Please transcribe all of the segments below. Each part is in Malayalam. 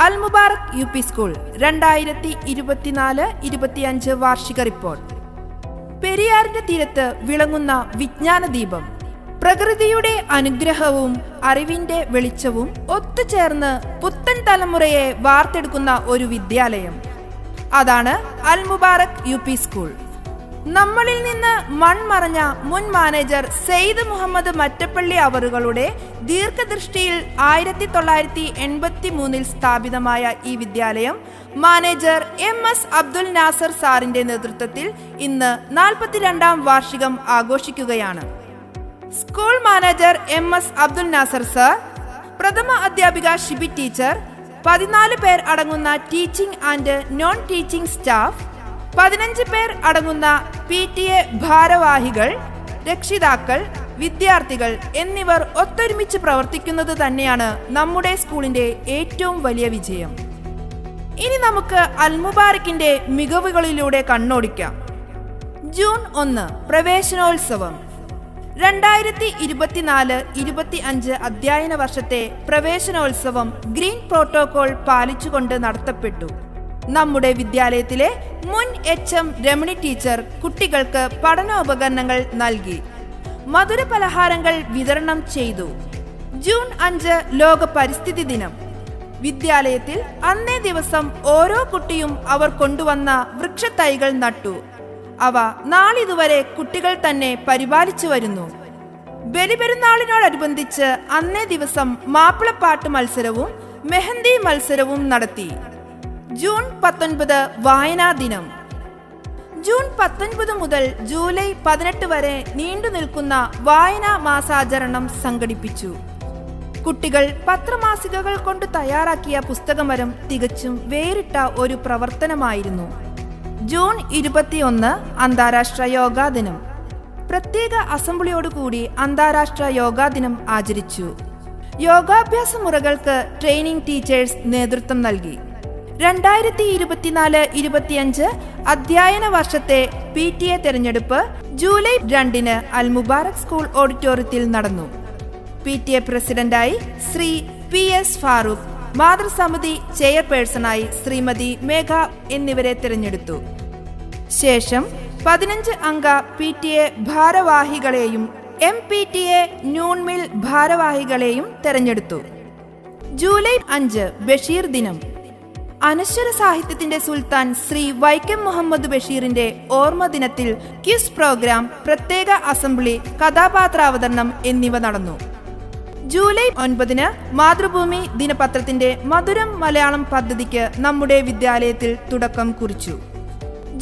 അൽ മുബാറക് യു പി സ്കൂൾ 2024-25 വാർഷിക റിപ്പോർട്ട്. പെരിയാറിന്റെ തീരത്ത് വിളങ്ങുന്ന വിജ്ഞാന ദീപം. പ്രകൃതിയുടെ അനുഗ്രഹവും അറിവിന്റെ വെളിച്ചവും ഒത്തുചേർന്ന് പുത്തൻ തലമുറയെ വാർത്തെടുക്കുന്ന ഒരു വിദ്യാലയം. അതാണ് അൽ മുബാറക് യു പി സ്കൂൾ. നമ്മളിൽ നിന്ന് മൺമറഞ്ഞ മുൻ മാനേജർ സെയ്ദ് മുഹമ്മദ് മറ്റപ്പള്ളി അവറുകളുടെ ദീർഘദൃഷ്ടിയിൽ 1983 സ്ഥാപിതമായ ഈ വിദ്യാലയം മാനേജർ MS അബ്ദുൽ നാസർ സാറിന്റെ നേതൃത്വത്തിൽ ഇന്ന് 42ാം വാർഷികം ആഘോഷിക്കുകയാണ്. School manager MS Abdul Nasser sir, പ്രഥമ അധ്യാപിക ഷിബി ടീച്ചർ, 14 പേർ അടങ്ങുന്ന teaching and non teaching staff, 15 പേർ അടങ്ങുന്ന PTA ഭാരവാഹികൾ, രക്ഷിതാക്കൾ, വിദ്യാർത്ഥികൾ എന്നിവർ ഒത്തൊരുമിച്ച് പ്രവർത്തിക്കുന്നത് തന്നെയാണ് നമ്മുടെ സ്കൂളിന്റെ ഏറ്റവും വലിയ വിജയം. ഇനി നമുക്ക് അൽ മുബാറക്കിന്റെ മികവുകളിലൂടെ കണ്ണോടിക്കാം. ജൂൺ 1 പ്രവേശനോത്സവം. 2024-25 അധ്യയന വർഷത്തെ പ്രവേശനോത്സവം ഗ്രീൻ പ്രോട്ടോകോൾ പാലിച്ചുകൊണ്ട് നടത്തപ്പെട്ടു. നമ്മുടെ വിദ്യാലയത്തിലെ മുൻ HM രമണി ടീച്ചർ കുട്ടികൾക്ക് പഠനോപകരണങ്ങൾ നൽകി. മധുര പലഹാരങ്ങൾ വിതരണം ചെയ്തു. ജൂൺ 5 ലോക പരിസ്ഥിതി ദിനം. വിദ്യാലയത്തിൽ അന്നേ ദിവസം ഓരോ കുട്ടിയും അവർ കൊണ്ടുവന്ന വൃക്ഷത്തൈകൾ നട്ടു. അവ നാളിതുവരെ കുട്ടികൾ തന്നെ പരിപാലിച്ചു വരുന്നു. ബലിപെരുന്നാളിനോടനുബന്ധിച്ച് അന്നേ ദിവസം മാപ്പിളപ്പാട്ട് മത്സരവും മെഹന്തി മത്സരവും നടത്തി. ജൂൺ 19 വായനാ ദിനം. ജൂൺ 19 മുതൽ ജൂലൈ 18 വരെ നീണ്ടു നിൽക്കുന്ന വായനാ മാസാചരണം സംഘടിപ്പിച്ചു. കുട്ടികൾ പത്രമാസികകൾ കൊണ്ട് തയ്യാറാക്കിയ പുസ്തകമരം തികച്ചും വേറിട്ട ഒരു പ്രവർത്തനമായിരുന്നു. ജൂൺ 21 അന്താരാഷ്ട്ര യോഗാ ദിനം. പ്രത്യേക അസംബ്ലിയോടുകൂടി അന്താരാഷ്ട്ര യോഗാ ദിനം ആചരിച്ചു. യോഗാഭ്യാസ മുറകൾക്ക് ട്രെയിനിംഗ് ടീച്ചേഴ്സ് നേതൃത്വം നൽകി. 2024-25 അധ്യയന വർഷത്തെ PTA തെരഞ്ഞെടുപ്പ് ജൂലൈ 2 അൽ മുബാറക് സ്കൂൾ ഓഡിറ്റോറിയത്തിൽ നടന്നു. PTA പ്രസിഡന്റായി ശ്രീ PS ഫാറൂഖ്, മാതൃസമിതി ചെയർപേഴ്സണായി ശ്രീമതി മേഘ എന്നിവരെ തിരഞ്ഞെടുത്തു. ശേഷം 15 അംഗ PTA ഭാരവാഹികളെയും MPTA ന്യൂൺമിൽ ഭാരവാഹികളെയും തെരഞ്ഞെടുത്തു. ജൂലൈ 5 ബഷീർ ദിനം. അനശ്വര സാഹിത്യത്തിന്റെ സുൽത്താൻ ശ്രീ വൈക്കം മുഹമ്മദ് ബഷീറിന്റെ ഓർമ്മ ദിനത്തിൽ ക്വിസ് പ്രോഗ്രാം, പ്രത്യേക അസംബ്ലി, കഥാപാത്രാവതരണം എന്നിവ നടന്നു. ജൂലൈ 9 മാതൃഭൂമി ദിനപത്രത്തിന്റെ മധുരം മലയാളം പദ്ധതിക്ക് നമ്മുടെ വിദ്യാലയത്തിൽ തുടക്കം കുറിച്ചു.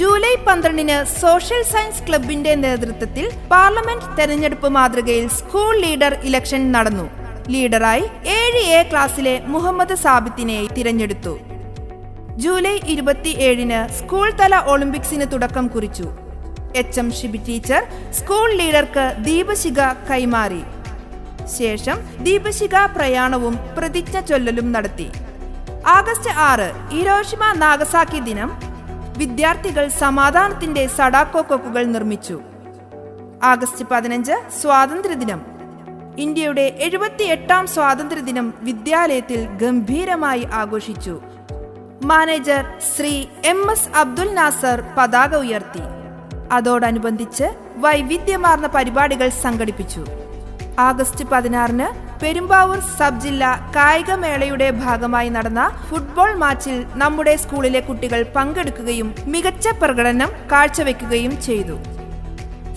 ജൂലൈ 12 സോഷ്യൽ സയൻസ് ക്ലബിന്റെ നേതൃത്വത്തിൽ പാർലമെന്റ് തെരഞ്ഞെടുപ്പ് മാതൃകയിൽ സ്കൂൾ ലീഡർ ഇലക്ഷൻ നടന്നു. ലീഡറായി 7A ക്ലാസ്സിലെ മുഹമ്മദ് സാബിത്തിനെ തിരഞ്ഞെടുത്തു. ജൂലൈ 27 സ്കൂൾ തല ഒളിമ്പിക്സിന് തുടക്കം കുറിച്ചു. HM ഷിബി ടീച്ചർ സ്കൂൾ ലീഡർക്ക് ദീപശിഖ കൈമാറി. ശേഷം ദീപശിഖ പ്രയാണവും പ്രതിജ്ഞ ചൊല്ലലും നടത്തി. ആഗസ്റ്റ് 6 ഹിരോഷിമ നാഗസാക്കി ദിനം. വിദ്യാർത്ഥികൾ സമാധാനത്തിന്റെ സഡാക്കോ കൊക്കുകൾ നിർമ്മിച്ചു. ആഗസ്റ്റ് 15 സ്വാതന്ത്ര്യദിനം. ഇന്ത്യയുടെ 78ാം സ്വാതന്ത്ര്യദിനം വിദ്യാലയത്തിൽ ഗംഭീരമായി ആഘോഷിച്ചു. മാനേജർ ശ്രീ MS അബ്ദുൽ നാസർ പതാക ഉയർത്തി. അതോടനുബന്ധിച്ച് വൈവിധ്യമാർന്ന പരിപാടികൾ സംഘടിപ്പിച്ചു. ആഗസ്റ്റ് 16 പെരുമ്പാവൂർ സബ് ജില്ലാ കായികമേളയുടെ ഭാഗമായി നടന്ന ഫുട്ബോൾ മാച്ചിൽ നമ്മുടെ സ്കൂളിലെ കുട്ടികൾ പങ്കെടുക്കുകയും മികച്ച പ്രകടനം കാഴ്ചവെക്കുകയും ചെയ്തു.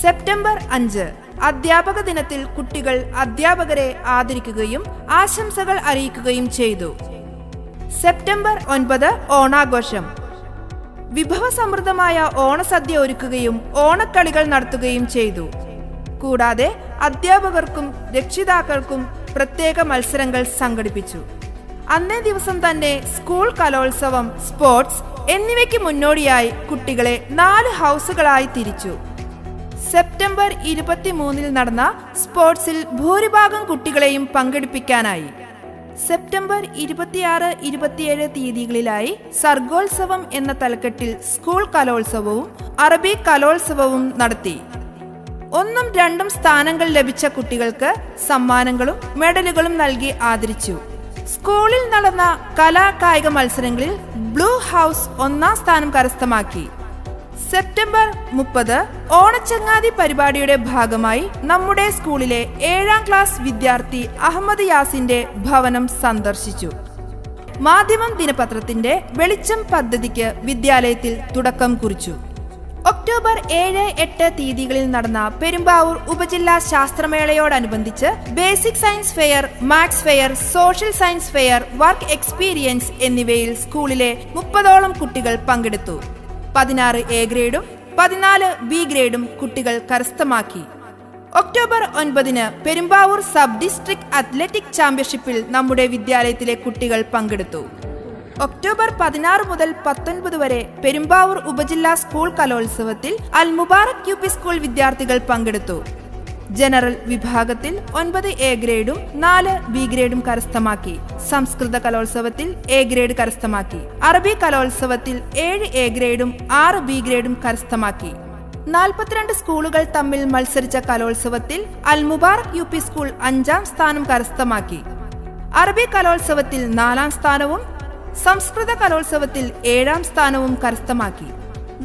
സെപ്റ്റംബർ 5 അധ്യാപക ദിനത്തിൽ കുട്ടികൾ അധ്യാപകരെ ആദരിക്കുകയും ആശംസകൾ അറിയിക്കുകയും ചെയ്തു. സെപ്റ്റംബർ 9 ഓണാഘോഷം. വിഭവസമൃദ്ധമായ ഓണസദ്യ ഒരുക്കുകയും ഓണക്കളികൾ നടത്തുകയും ചെയ്തു. കൂടാതെ അധ്യാപകർക്കും രക്ഷിതാക്കൾക്കും പ്രത്യേക മത്സരങ്ങൾ സംഘടിപ്പിച്ചു. അന്നേ ദിവസം തന്നെ സ്കൂൾ കലോത്സവം, സ്പോർട്സ് എന്നിവയ്ക്ക് മുന്നോടിയായി കുട്ടികളെ 4 ഹൗസുകളായി തിരിച്ചു. സെപ്റ്റംബർ 23 നടന്ന സ്പോർട്സിൽ ഭൂരിഭാഗം കുട്ടികളെയും പങ്കെടുപ്പിക്കാനായി. സെപ്റ്റംബർ 26-27 തീയതികളിലായി സർഗോത്സവം എന്ന തലക്കെട്ടിൽ സ്കൂൾ കലോത്സവവും അറബി കലോത്സവവും നടത്തി. 1ഉം 2ഉം സ്ഥാനങ്ങൾ ലഭിച്ച കുട്ടികൾക്ക് സമ്മാനങ്ങളും മെഡലുകളും നൽകി ആദരിച്ചു. സ്കൂളിൽ നടന്ന കലാകായിക മത്സരങ്ങളിൽ ബ്ലൂ ഹൗസ് 1ാം സ്ഥാനം കരസ്ഥമാക്കി. സെപ്റ്റംബർ 30 ഓണച്ചങ്ങാതി പരിപാടിയുടെ ഭാഗമായി നമ്മുടെ സ്കൂളിലെ 7ാം ക്ലാസ് വിദ്യാർത്ഥി അഹമ്മദ് യാസിന്റെ ഭവനം സന്ദർശിച്ചു. മാധ്യമം ദിനപത്രത്തിന്റെ വെളിച്ചം പദ്ധതിക്ക് വിദ്യാലയത്തിൽ തുടക്കം കുറിച്ചു. ഒക്ടോബർ 7, 8 തീയതികളിൽ നടന്ന പെരുമ്പാവൂർ ഉപജില്ലാ ശാസ്ത്രമേളയോടനുബന്ധിച്ച് basic science fair, maths fair, social science fair, work experience എന്നിവയിൽ സ്കൂളിലെ 30ഓളം കുട്ടികൾ പങ്കെടുത്തു. 16 എ ഗ്രേഡും 14 ബി ഗ്രേഡും കുട്ടികൾ കരസ്ഥമാക്കി. October 9 Perumbavoor sub district athletic ചാമ്പ്യൻഷിപ്പിൽ നമ്മുടെ വിദ്യാലയത്തിലെ കുട്ടികൾ പങ്കെടുത്തു. ഒക്ടോബർ 16 മുതൽ 19 വരെ പെരുമ്പാവൂർ ഉപജില്ലാ സ്കൂൾ കലോത്സവത്തിൽ അൽ മുബാറക് യു പി സ്കൂൾ വിദ്യാർത്ഥികൾ പങ്കെടുത്തു. ജനറൽ വിഭാഗത്തിൽ 9 എ ഗ്രേഡും 4 ബി ഗ്രേഡും കരസ്ഥമാക്കി. സംസ്കൃത കലോത്സവത്തിൽ എ ഗ്രേഡ് കരസ്ഥമാക്കി. അറബി കലോത്സവത്തിൽ 7 എ ഗ്രേഡും 6 ബി ഗ്രേഡും കരസ്ഥമാക്കി. 42 സ്കൂളുകൾ തമ്മിൽ മത്സരിച്ച കലോത്സവത്തിൽ അൽ മുബാറക് യു പി സ്കൂൾ 5ാം സ്ഥാനം കരസ്ഥമാക്കി. അറബി കലോത്സവത്തിൽ 4ാം സ്ഥാനവും സംസ്കൃത കലോത്സവത്തിൽ 7ാം സ്ഥാനവും കരസ്ഥമാക്കി.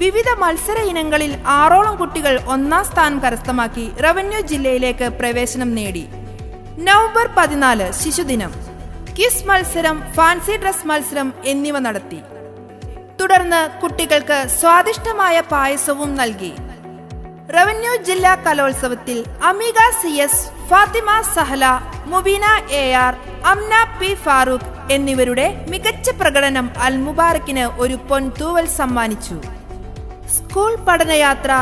വിവിധ മത്സര ഇനങ്ങളിൽ 6ഓളം കുട്ടികൾ 1ാം സ്ഥാനം കരസ്ഥമാക്കി റവന്യൂ ജില്ലയിലേക്ക് പ്രവേശനം നേടി. നവംബർ 14 ശിശുദിനം. കിസ് മത്സരം, ഫാൻസി ഡ്രസ് മത്സരം എന്നിവ നടത്തി. തുടർന്ന് കുട്ടികൾക്ക് സ്വാദിഷ്ടമായ പായസവും നൽകി. റവന്യൂ ജില്ലാ കലോത്സവത്തിൽ അമീഗ CS, Fathima Sahala, Mubeena AR, Amna P Farooq എന്നിവരുടെ മികച്ച പ്രകടനം അൽ മുബാറക്കിന് ഒരു പൊൻതൂവൽ സമ്മാനിച്ചു. സ്കൂൾ പഠനയാത്ര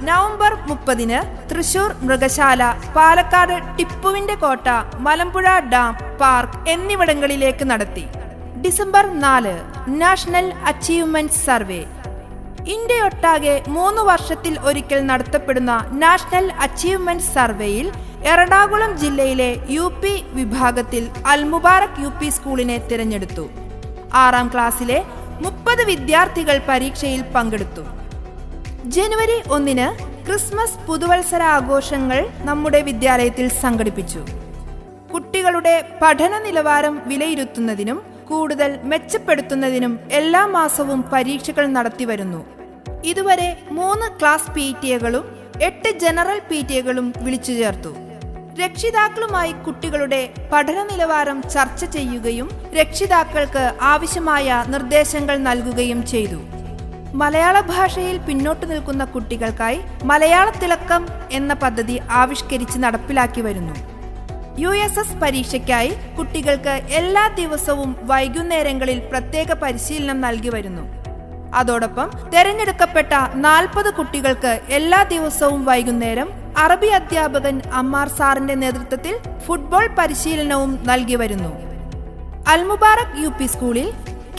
നവംബർ 30 തൃശൂർ മൃഗശാല, പാലക്കാട് ടിപ്പുവിന്റെ കോട്ട, മലമ്പുഴ ഡാം, പാർക്ക് എന്നിവിടങ്ങളിലേക്ക് നടത്തി. December 4 national achievement survey. ഇന്ത്യയൊട്ടാകെ 3 വർഷത്തിൽ ഒരിക്കൽ നടത്തപ്പെടുന്ന നാഷണൽ അച്ചീവ്മെന്റ് സർവേയിൽ എറണാകുളം ജില്ലയിലെ UP വിഭാഗത്തിൽ അൽ മുബാറക് UP സ്കൂളിനെ തിരഞ്ഞെടുത്തു. 6ാം ക്ലാസ്സിലെ 30 വിദ്യാർത്ഥികൾ പരീക്ഷയിൽ പങ്കെടുത്തു. ജനുവരി 1 ക്രിസ്മസ് പുതുവത്സര ആഘോഷങ്ങൾ നമ്മുടെ വിദ്യാലയത്തിൽ സംഘടിപ്പിച്ചു. കുട്ടികളുടെ പഠന നിലവാരം വിലയിരുത്തുന്നതിനും കൂടുതൽ മെച്ചപ്പെടുത്തുന്നതിനും എല്ലാ മാസവും പരീക്ഷകൾ നടത്തിവരുന്നു. ഇതുവരെ 3 ക്ലാസ് PTAകളും 8 ജനറൽ PTAകളും വിളിച്ചു ചേർത്തു. രക്ഷിതാക്കളുമായി കുട്ടികളുടെ പഠന നിലവാരം ചർച്ച ചെയ്യുകയും രക്ഷിതാക്കൾക്ക് ആവശ്യമായ നിർദ്ദേശങ്ങൾ നൽകുകയും ചെയ്തു. മലയാള ഭാഷയിൽ പിന്നോട്ട് നിൽക്കുന്ന കുട്ടികൾക്കായി മലയാള തിളക്കം എന്ന പദ്ധതി ആവിഷ്കരിച്ച് നടപ്പിലാക്കി വരുന്നു. USS പരീക്ഷയ്ക്കായി കുട്ടികൾക്ക് എല്ലാ ദിവസവും വൈകുന്നേരങ്ങളിൽ പ്രത്യേക പരിശീലനം നൽകി വരുന്നു. അതോടൊപ്പം തെരഞ്ഞെടുക്കപ്പെട്ട 40 കുട്ടികൾക്ക് എല്ലാ ദിവസവും വൈകുന്നേരം അറബി അധ്യാപകൻ അമ്മാർ സാറിന്റെ നേതൃത്വത്തിൽ ഫുട്ബോൾ പരിശീലനവും നൽകി വരുന്നു. അൽ മുബാറക് UP സ്കൂളിൽ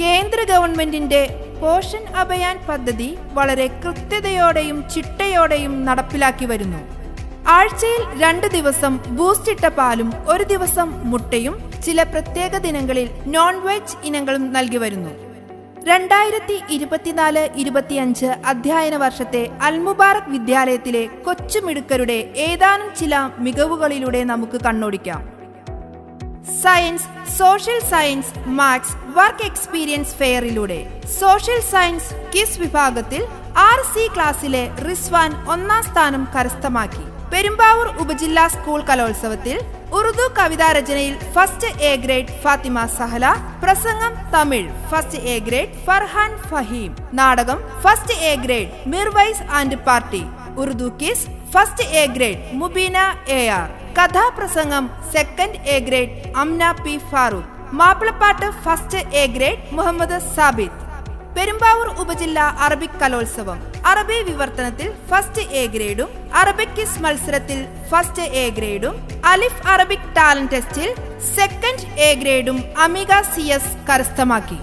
കേന്ദ്ര ഗവൺമെന്റിന്റെ പോഷൻ അഭിയാൻ പദ്ധതി വളരെ കൃത്യതയോടെയും ചിട്ടയോടെയും നടപ്പിലാക്കി വരുന്നു. ആഴ്ചയിൽ 2 ദിവസം ബൂസ്റ്റ് ഇട്ട പാലും 1 ദിവസം മുട്ടയും ചില പ്രത്യേക ദിനങ്ങളിൽ നോൺ വെജ് ഇനങ്ങളും നൽകി വരുന്നു. 2024-25 അധ്യയന വർഷത്തെ അൽ മുബാറക് വിദ്യാലയത്തിലെ കൊച്ചുമിടുക്കരുടെ ഏതാനും ചില മികവുകളിലൂടെ നമുക്ക് കണ്ണോടിക്കാം. Science, social science, maths, work experience ഫെയറിലൂടെ സോഷ്യൽ സയൻസ് കിസ് വിഭാഗത്തിൽ 6C ക്ലാസ്സിലെ റിസ്വാൻ 1ാം സ്ഥാനം കരസ്ഥമാക്കി. പെരുമ്പാവൂർ ഉപജില്ലാ സ്കൂൾ കലോത്സവത്തിൽ ഉറുദു കവിതാരചനയിൽ first A grade Fathima Sahala, പ്രസംഗം Tamil first A grade Farhan Faheem, നാടകം first A grade Mirwais and party, Urdu quiz first A grade Mubeena AR, കഥാപ്രസംഗം second A grade Amna P Farooq, മാപ്പിളപ്പാട്ട് first A grade Muhammad Sabith. Perumbavoor ഉപജില്ലാ അറബിക് കലോത്സവം അറബി വിവർത്തനത്തിൽ ഫസ്റ്റ് എ ഗ്രേഡും അറബിക് കിസ് മത്സരത്തിൽ ഫസ്റ്റ് എ ഗ്രേഡും അലിഫ് അറബിക് ടാലന്റ് ടെസ്റ്റിൽ സെക്കൻഡ് എ ഗ്രേഡും അമിക CS കരസ്ഥമാക്കി.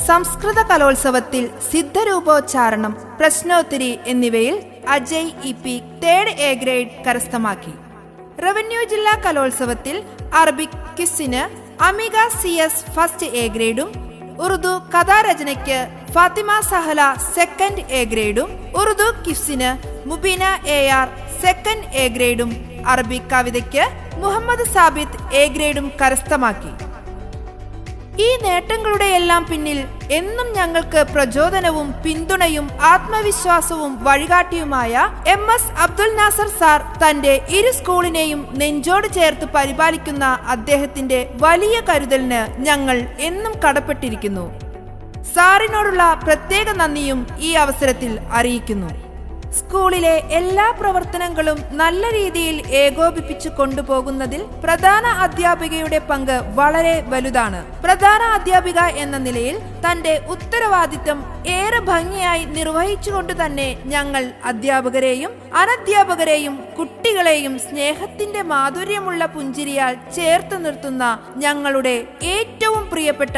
സംസ്കൃത കലോത്സവത്തിൽ സിദ്ധരൂപോച്ചാരണം, പ്രശ്നോത്തരി എന്നിവയിൽ Ajay EP third A grade കരസ്ഥമാക്കി. റവന്യൂ ജില്ലാ കലോത്സവത്തിൽ അറബിക് കിസിന് അമിക CS ഫസ്റ്റ് എ ഗ്രേഡും ഉറുദു കഥാരചനയ്ക്ക് ഫാത്തിമ സഹല സെക്കൻഡ് എ ഗ്രേഡും ഉറുദു കിസിന് മുബീന AR സെക്കൻഡ് എ ഗ്രേഡും അറബിക് കവിതയ്ക്ക് മുഹമ്മദ് സാബിത്ത് എ ഗ്രേഡും കരസ്ഥമാക്കി. ഈ നേട്ടങ്ങളുടെയെല്ലാം പിന്നിൽ എന്നും ഞങ്ങൾക്ക് പ്രചോദനവും പിന്തുണയും ആത്മവിശ്വാസവും വഴികാട്ടിയുമായ MS അബ്ദുൽ നാസർ സാർ തന്റെ ഇരു സ്കൂളിനെയും നെഞ്ചോട് ചേർത്ത് പരിപാലിക്കുന്ന അദ്ദേഹത്തിന്റെ വലിയ കരുതലിന് ഞങ്ങൾ എന്നും കടപ്പെട്ടിരിക്കുന്നു. സാറിനോടുള്ള പ്രത്യേക നന്ദിയും ഈ അവസരത്തിൽ അറിയിക്കുന്നു. സ്കൂളിലെ എല്ലാ പ്രവർത്തനങ്ങളും നല്ല രീതിയിൽ ഏകോപിപ്പിച്ചു കൊണ്ടുപോകുന്നതിൽ പ്രധാന അധ്യാപികയുടെ പങ്ക് വളരെ വലുതാണ്. പ്രധാന അധ്യാപിക എന്ന നിലയിൽ തന്റെ ഉത്തരവാദിത്തം ഏറെ ഭംഗിയായി നിർവഹിച്ചുകൊണ്ട് തന്നെ ഞങ്ങൾ അധ്യാപകരെയും അനധ്യാപകരെയും കുട്ടികളെയും സ്നേഹത്തിന്റെ മാധുര്യമുള്ള പുഞ്ചിരിയാൽ ചേർത്ത് നിർത്തുന്ന ഞങ്ങളുടെ ഏറ്റവും പ്രിയപ്പെട്ട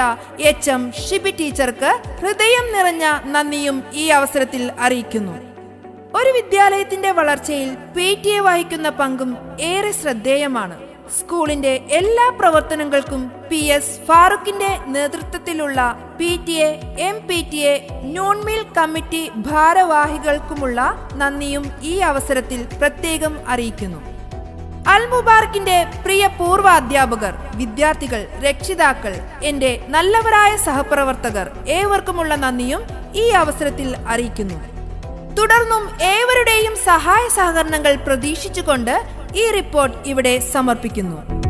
HM ഷിബി ടീച്ചർക്ക് ഹൃദയം നിറഞ്ഞ നന്ദിയും ഈ അവസരത്തിൽ അറിയിക്കുന്നു. ഒരു വിദ്യാലയത്തിന്റെ വളർച്ചയിൽ PTA വഹിക്കുന്ന പങ്കും ഏറെ ശ്രദ്ധേയമാണ്. സ്കൂളിന്റെ എല്ലാ പ്രവർത്തനങ്ങൾക്കും PS ഫാറൂഖിന്റെ നേതൃത്വത്തിലുള്ള PTA, MPTA, നോൺമീൽ കമ്മിറ്റി ഭാരവാഹികൾക്കുമുള്ള നന്ദിയും ഈ അവസരത്തിൽ പ്രത്യേകം അറിയിക്കുന്നു. അൽ മുബാറക്കിന്റെ പ്രിയ പൂർവ്വ അധ്യാപകർ, വിദ്യാർത്ഥികൾ, രക്ഷിതാക്കൾ, എന്റെ നല്ലവരായ സഹപ്രവർത്തകർ ഏവർക്കുമുള്ള നന്ദിയും ഈ അവസരത്തിൽ അറിയിക്കുന്നു. തുടർന്നും ഏവരുടെയും സഹായ സഹകരണങ്ങൾ പ്രതീക്ഷിച്ചുകൊണ്ട് ഈ റിപ്പോർട്ട് ഇവിടെ സമർപ്പിക്കുന്നു.